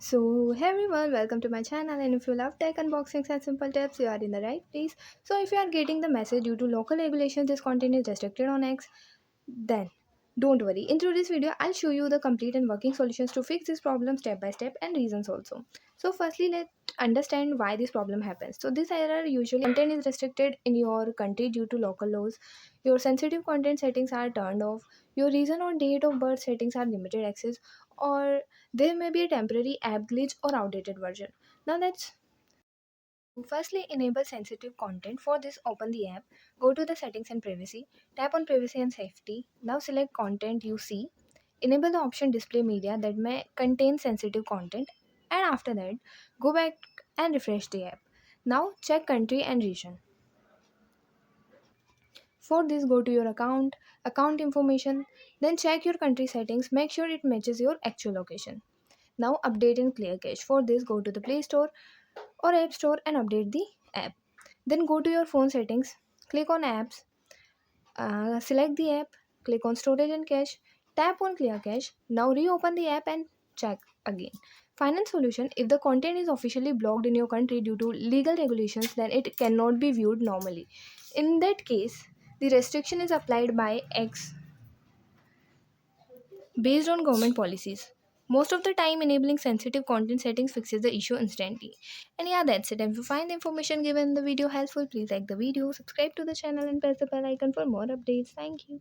Hey everyone, welcome to my channel. And if you love tech unboxings and simple tips, you are in the right place. So, if you are getting the message due to local regulations, this content is restricted on X, then don't worry. In today's video, I'll show you the complete and working solutions to fix this problem step by step and reasons also. So, firstly, let's understand why this problem happens. So, this error usually content is restricted in your country due to local laws. Your sensitive content settings are turned off. Your reason or date of birth settings are limited access, or there may be a temporary app glitch or outdated version. Now, let's firstly enable sensitive content. For this, open the app, go to the settings and privacy, tap on privacy and safety. Now select content you see, enable the option display media that may contain sensitive content, and after that go back and refresh the app. Now check country and region. For this, go to your account information, then check your country settings, make sure it matches your actual location. Now update and clear cache. For this, go to the Play Store or App Store and update the app. Then go to your phone settings, click on apps, select the app, click on storage and cache, tap on clear cache. Now reopen the app and check again. Final solution: if the content is officially blocked in your country due to legal regulations, then it cannot be viewed normally. In that case, the restriction is applied by X based on government policies. Most of the time, enabling sensitive content settings fixes the issue instantly. And yeah, that's it. If you find the information given in the video helpful, please like the video, subscribe to the channel, and press the bell icon for more updates. Thank you.